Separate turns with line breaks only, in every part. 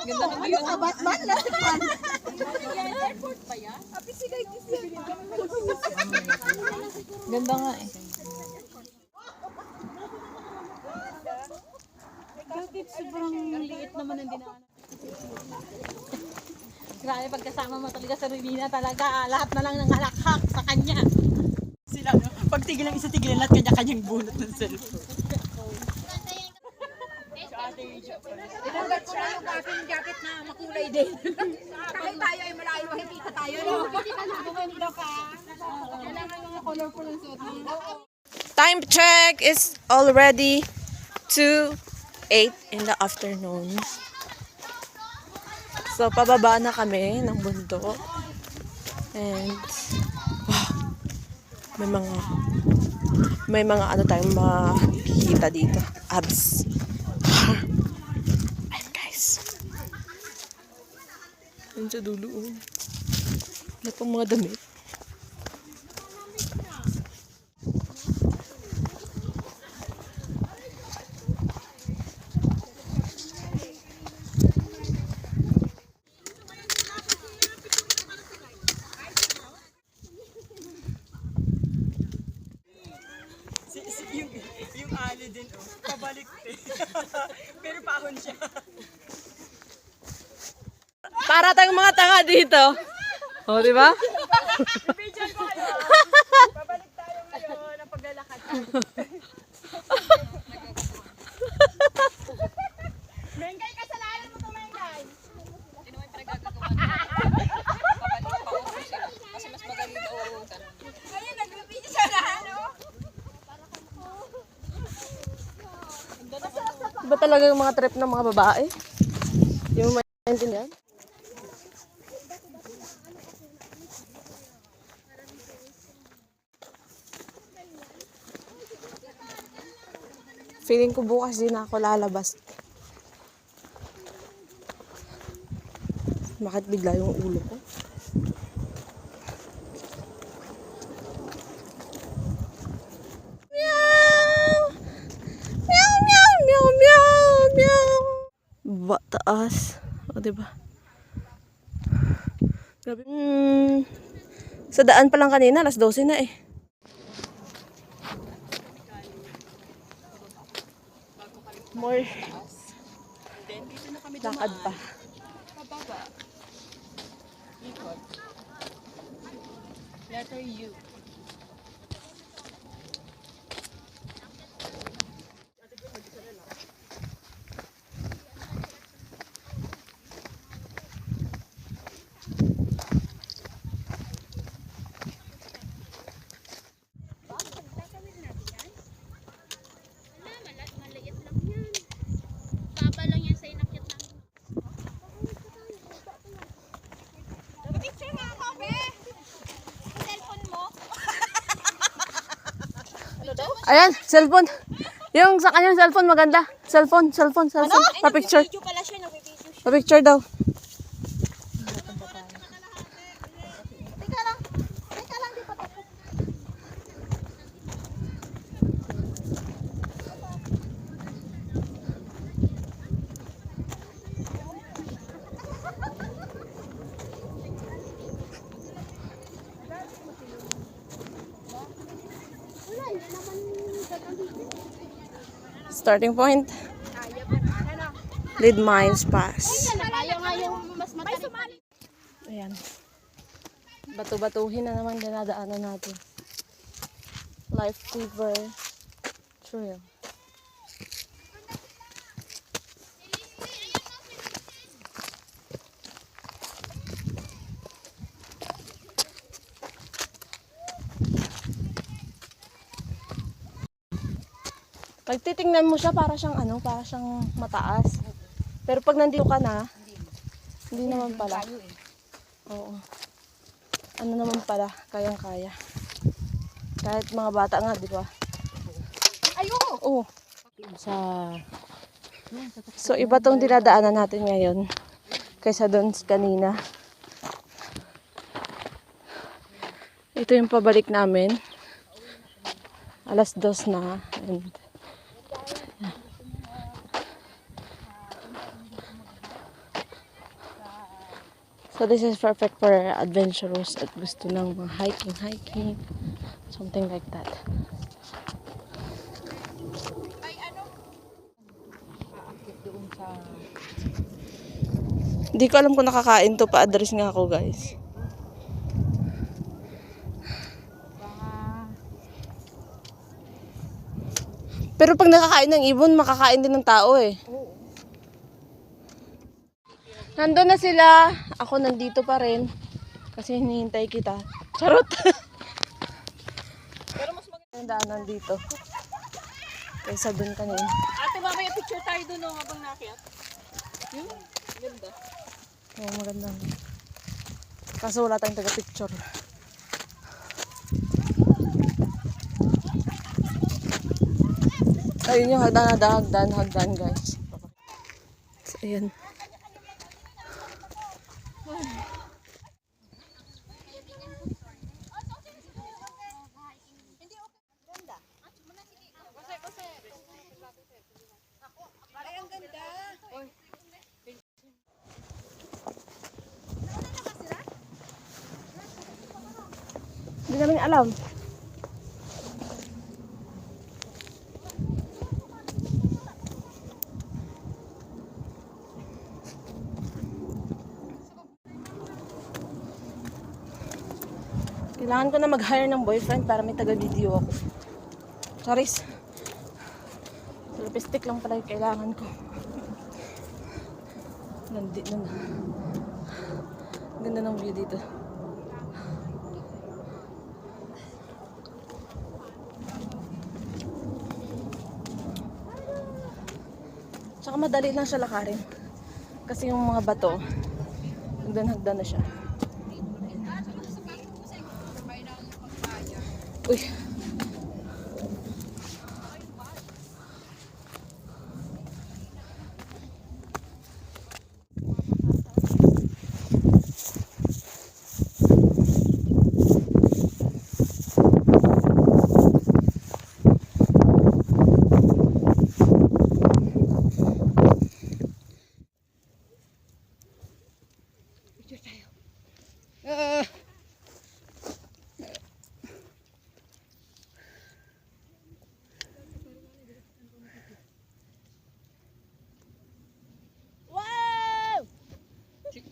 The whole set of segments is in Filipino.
Ganda ng view. Batman, last one. Airport pa yan? Ganda nga eh. Bakit sobrang liit naman ang dinaanan? Grabe, pagkasama mo talaga sa Rivina talaga, lahat na lang ng halakhak sa kanya. Sila, pag tigil ang isa, tigilan lahat kanya-kanyang bunot ng cellphone.
Ilang batch na yung aking jacket na makulay din. Kahit tayo ay malayo, makikita tayo. Bumanda ka. Kailangan mga colorful ang suot mo.
Time check is already 2:08 in the afternoon. So, pababa na kami ng bundok. And, wow, may mga ano tayong makikita dito. Abs. Ayan, guys. Ayan sa dulo. Wala pang mga damit.
Yung ali din, oh. Pabalik eh. Pero pahon siya.
Para tayong mga tanga dito. O, di ba?
Video ko kayo. Pabalik tayo ngayon ng paglalakad. Mengay, kasalanan mo to, Mengay. Hindi naman pinagagagawa na. Pabalik pa ako sila. Kasi mas magaling na uutan. Ayun, nag-video siya na, ano?
Iba talaga yung mga trip ng mga babae? Yung maintindihan? Feeling ko bukas din ako lalabas. Bakit bigla yung ulo ko? Taas. O, diba? Grabe. Sa daan pa lang kanina, alas 12 na eh. More. Lakad pa.
Pababa. Ikot. Letter U.
Ayan, cellphone. Yung sa kanyang cellphone maganda. Cellphone. Pa-picture. Pa-picture daw. Starting point. Lead Mines Pass. Ayan. Bato-batuhin na naman dinadaanan natin. Life River Trail. Pag titingnan mo siya, para siyang mataas. Pero pag nandito ka na, hindi naman pala. Oo. Ano naman pala, kayang-kaya. Kahit mga bata nga, di ba? Oo. So, iba tong dinadaanan natin ngayon kaysa doon kanina. Ito yung pabalik namin. Alas 2 na. And So this is perfect for adventurous at gusto ng mga hiking, something like that.
Aakit doon sa...
Hindi ko alam kung nakakain to, pa-address nga ako guys. Pero pag nakakain ng ibon, makakain din ng tao eh. Nandun na sila. Ako nandito pa rin. Kasi hinihintay kita. Charot!
Pero mas maganda.
Ang daanan dito. Kaysa dun kanina.
Ate, mamaya picture tayo doon no, habang nakyat. Yun, ganda.
Oo, maganda. Kaso wala tayong taga-picture. Ayun yung hagdan guys. So, ayan.
Ay, ang ganda.
Hindi namin alam. Kailangan ko na mag-hire ng boyfriend para may taga-video ako. Charis. Lipstick lang pala yung kailangan ko. Nandito na. Ganda ng view dito. Tsaka madali lang siya lakarin. Kasi yung mga bato, hagdan-hagdan na siya. Uy.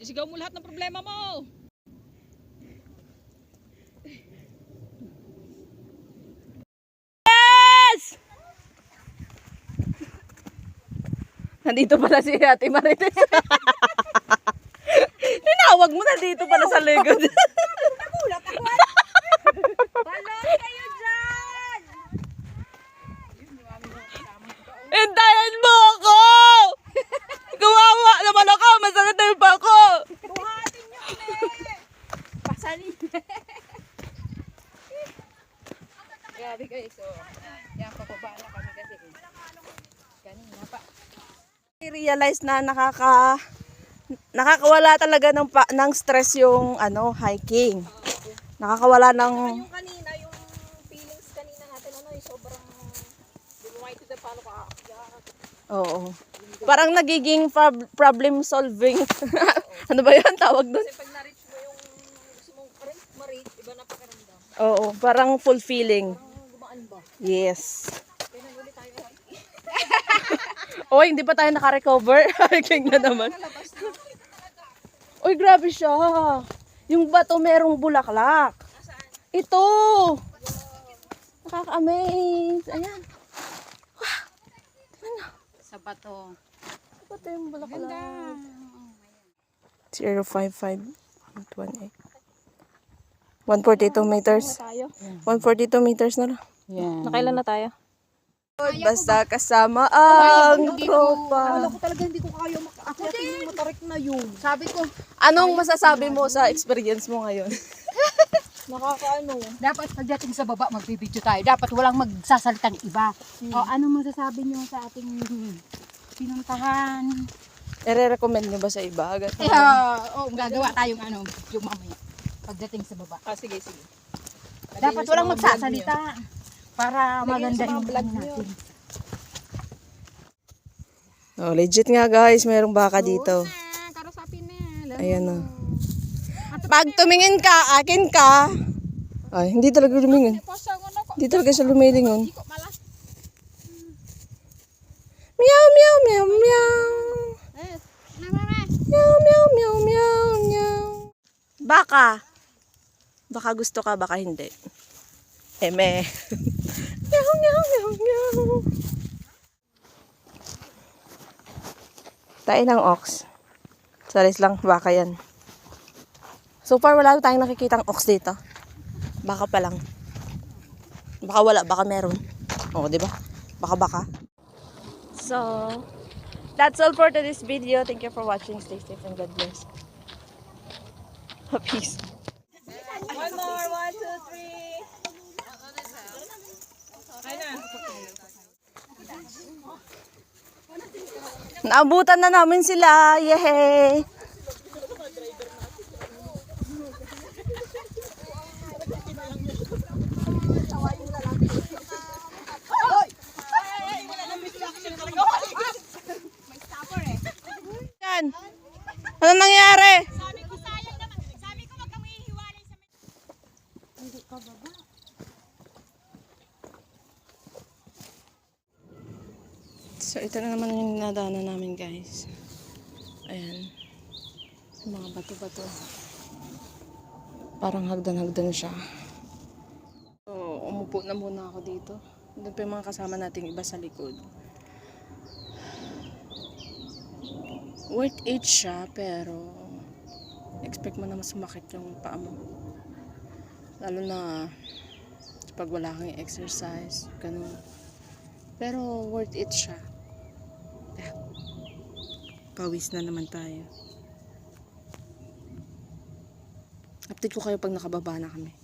Sigaw mo lahat ng problema mo.
Yes! Nandito pala si Ate Marites. Tinawag mo, nandito pala sa likod.
Nagulat ako. Balon kayo dyan!
Hintayin mo ako! Kawawa naman ako! Masakit na yung pako!
Buhatin nyo ulit! Pasanin. Grabe guys, so, yan, pababa na kami kasi. Kanina pa.
I-realize na nakakawala talaga ng stress yung hiking. Nakakawala ng
Yung kanina, yung feelings kanina natin, yung sobrang, di mo maintindihan paano ka aakyat.
oo. Parang nagiging problem solving. Ano ba 'yan tawag doon?
Kasi pag na-reach mo yung gusto mong ma-reach, iba na pakiramdam.
Oo, parang fulfilling.
Parang gumaan ba?
Yes.
Kaya nag-ulit tayo.
Oy, hindi pa tayo naka-recover. Hiking na naman. Oy, grabe siya. Yung bato merong bulaklak. Ito. Nakaka-amaze. Ayan.
Sa bato.
Bato yung bulaklak. 055 118. 142 meters. 142 meters na lang.
Yan.
Nakailan na tayo? Basta kasama ang tropa.
Wala ko talaga hindi ko kaya akyatin yung matarik na yun. Sabi ko,
Anong masasabi mo sa experience mo ngayon? Nakakaano?
dapat pagdating sa baba, magbibideo tayo. Dapat walang magsasalitang iba. O, ano masasabi nyo sa ating pinuntahan?
I-recommend nyo ba sa iba? Agad?
Gagawa tayong video mamaya. Pagdating sa baba.
Sige.
Dapat walang magsasalita. Para maganda yung vlog natin.
Oh, legit nga guys, mayroong baka dito.
Karasapin na.
Ayan na. Pag tumingin ka, akin ka. Ay, hindi talaga lumingin. Hindi talaga siya lumilingon. Meow, meow, meow, meow. Meow, meow, meow, meow, meow. Baka. Baka gusto ka, baka hindi. Eme. Meow, meow, meow, meow. Tayo ng ox. Salis lang, baka yan. So far, wala tayong nakikitang ox dito. Baka pa lang. Baka wala, baka meron. Oo, di ba? Baka. So, that's all for today's video. Thank you for watching. Stay safe and God bless. Peace.
One more, 1, 2, 3.
Naabutan na namin sila. Yehey! Yan. Ano nangyari?
Sabi ko sayang naman. Sabi ko wag kang hihiwalay sa
So, ito na naman yung nadaanan namin, guys. Ayan. Yung mga bato-bato. Parang hagdan-hagdan siya. So, umupo na muna ako dito. Doon pa yung mga kasama nating iba sa likod. Worth it siya, pero expect mo na masumakit yung paa mo. Lalo na pag wala kang exercise, ganun. Pero worth it siya. Pawis na naman tayo. Update ko kayo pag nakababa na kami.